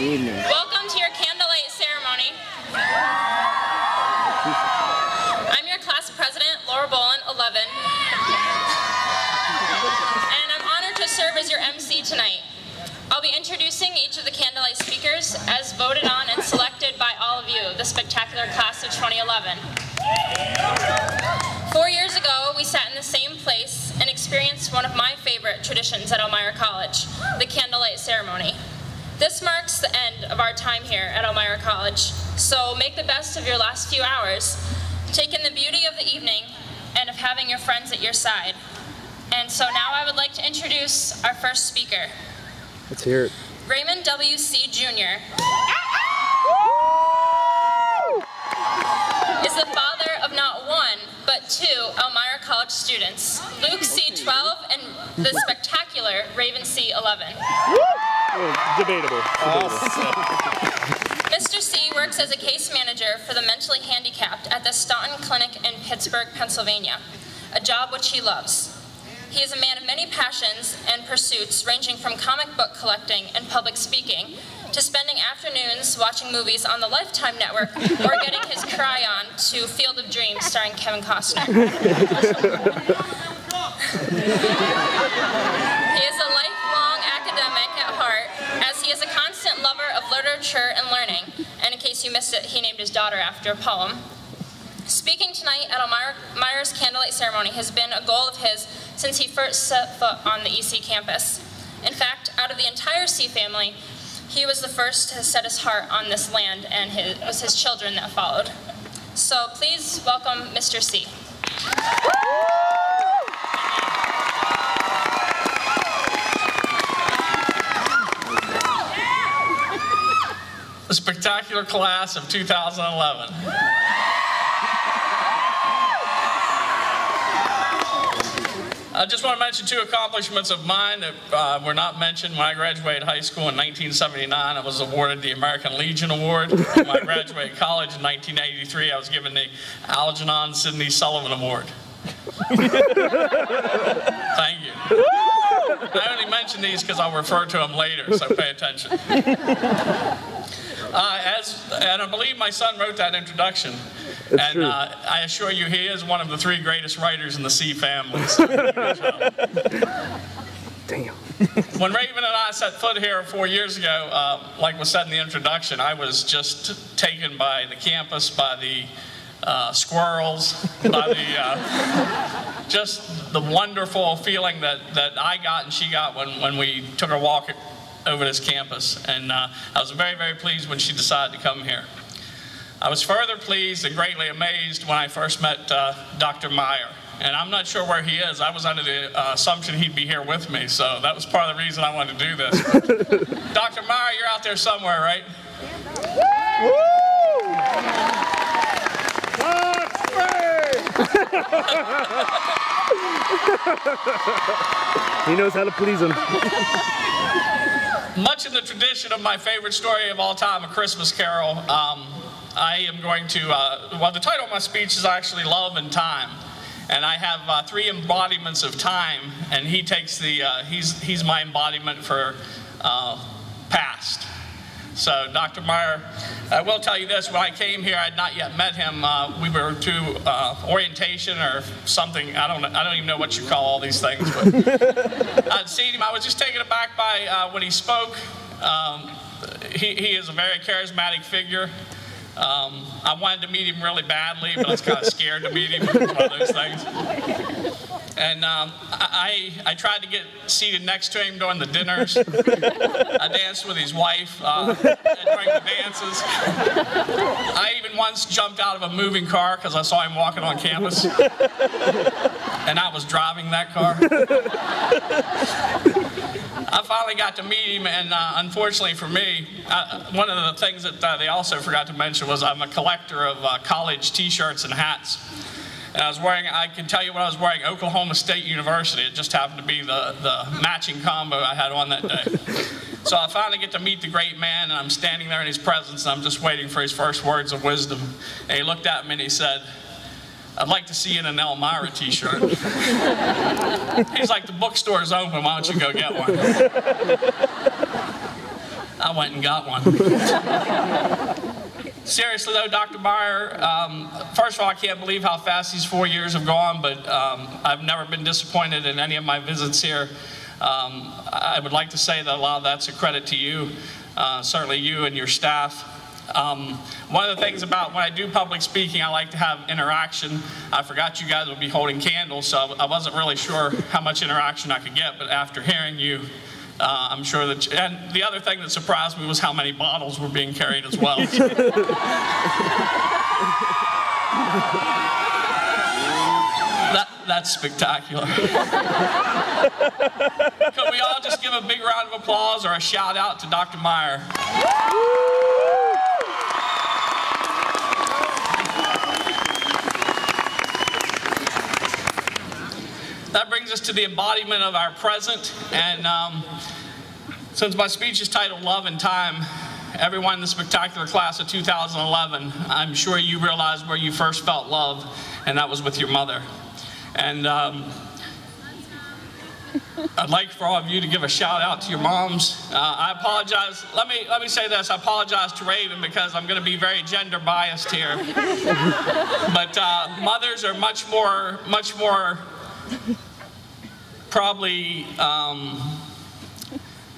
evening. Welcome to your candlelight ceremony. I'm your class president, Laura Bolin, 11. And I'm honored to serve as your MC tonight. I'll be introducing each of the candlelight speakers as voted on and selected by all of you, the spectacular class of 2011. 4 years ago, we sat in the same place and experienced one of my favorite traditions at Elmira College, the candlelight ceremony. This marks the end of our time here at Elmira College, so make the best of your last few hours, take in the beauty of the evening and of having your friends at your side. And so now I would like to introduce our first speaker. Let's hear it. Raymond W.C. Jr. is the father of not one, but two Elmira College students, Luke C. 12 and the spectacular Raven C. 11. Debatable. Mr. C works as a case manager for the mentally handicapped at the Staunton Clinic in Pittsburgh, Pennsylvania, a job which he loves. He is a man of many passions and pursuits, ranging from comic book collecting and public speaking to spending afternoons watching movies on the Lifetime Network or getting his cry on to Field of Dreams starring Kevin Costner. He is a lifelong academic at heart, as he is a constant lover of literature and learning, and in case you missed it, he named his daughter after a poem. Speaking tonight at Elmira's candlelight ceremony has been a goal of his since he first set foot on the EC campus. In fact, out of the entire C family, he was the first to set his heart on this land, and it was his children that followed. So please welcome Mr. C. The spectacular class of 2011. I just want to mention two accomplishments of mine that were not mentioned. When I graduated high school in 1979, I was awarded the American Legion Award. When I graduated college in 1983, I was given the Algernon Sidney Sullivan Award. Thank you. I only mention these because I'll refer to them later, so pay attention. And I believe my son wrote that introduction. That's true. I assure you, he is one of the three greatest writers in the C family. Damn. When Raven and I set foot here 4 years ago, like was said in the introduction, I was just taken by the campus, by the squirrels, by the just the wonderful feeling that I got and she got when we took a walk over this campus. And I was very, very pleased when she decided to come here. I was further pleased and greatly amazed when I first met Dr. Meyer. And I'm not sure where he is. I was under the assumption he'd be here with me, so that was part of the reason I wanted to do this. Dr. Meyer, you're out there somewhere, right? He knows how to please him. Much in the tradition of my favorite story of all time, A Christmas Carol, I am going to, well, the title of my speech is actually Love and Time. And I have three embodiments of time, and he takes the, he's my embodiment for past. So, Dr. Meyer, I will tell you this, when I came here, I had not yet met him. We were to orientation or something, I don't even know what you call all these things, but I'd seen him. I was just taken aback by when he spoke. He is a very charismatic figure. I wanted to meet him really badly, but I was kind of scared to meet him. One of those things. And I tried to get seated next to him during the dinners. I danced with his wife during the dances. I even once jumped out of a moving car because I saw him walking on campus. And I was driving that car. I finally got to meet him, and unfortunately for me, one of the things that they also forgot to mention was I'm a collector of college t-shirts and hats. And I can tell you what I was wearing, Oklahoma State University. It just happened to be the matching combo I had on that day. So I finally get to meet the great man, and I'm standing there in his presence, and I'm just waiting for his first words of wisdom. And he looked at me and he said, "I'd like to see you in an Elmira t-shirt." He's like, "The bookstore's open, why don't you go get one?" I went and got one. Seriously though, Dr. Meyer, first of all, I can't believe how fast these 4 years have gone, but I've never been disappointed in any of my visits here. I would like to say that a lot of that's a credit to you, certainly you and your staff. One of the things about when I do public speaking, I like to have interaction. I forgot you guys would be holding candles, so I wasn't really sure how much interaction I could get, but after hearing you, I'm sure that, and the other thing that surprised me was how many bottles were being carried as well. That's spectacular. Could we all just give a big round of applause or a shout out to Dr. Meyer? That brings us to the embodiment of our present, and since my speech is titled Love and Time, everyone in the spectacular class of 2011, I'm sure you realized where you first felt love, and that was with your mother. And I'd like for all of you to give a shout out to your moms. I apologize, let me say this, I apologize to Raymond because I'm going to be very gender biased here. But mothers are much more probably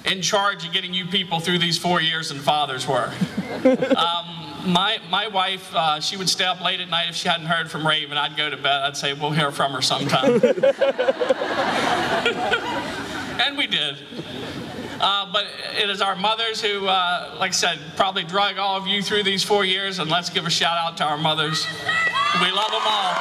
in charge of getting you people through these 4 years than fathers were. My wife, she would stay up late at night if she hadn't heard from Raven. I'd go to bed, I'd say, we'll hear from her sometime. And we did. But it is our mothers who, like I said, probably drug all of you through these 4 years, and let's give a shout out to our mothers. We love them all.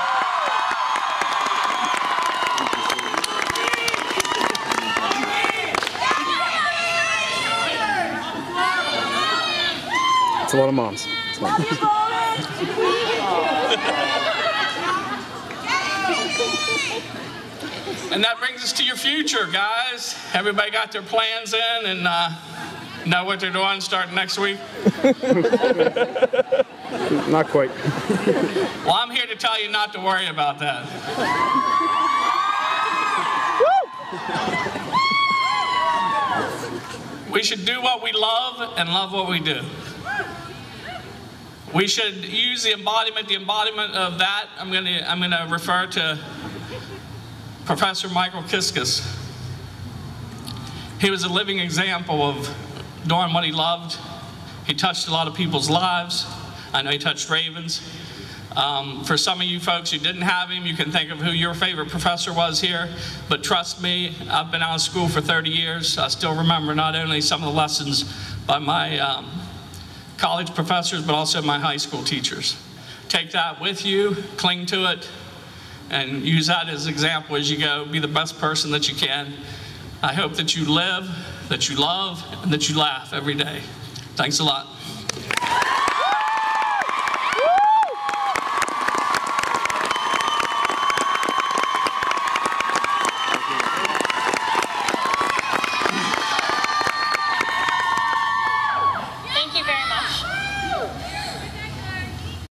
It's a lot of moms. It's a lot of moms. And that brings us to your future, guys. Everybody got their plans in and know what they're doing starting next week? Not quite. Well, I'm here to tell you not to worry about that. We should do what we love and love what we do. We should use the embodiment of that. I'm gonna refer to Professor Michael Kiskus. He was a living example of doing what he loved. He touched a lot of people's lives. I know he touched Raven's. For some of you folks who didn't have him, you can think of who your favorite professor was here. But trust me, I've been out of school for 30 years. I still remember not only some of the lessons by my college professors, but also my high school teachers. Take that with you, cling to it, and use that as an example as you go. Be the best person that you can. I hope that you live, that you love, and that you laugh every day. Thanks a lot.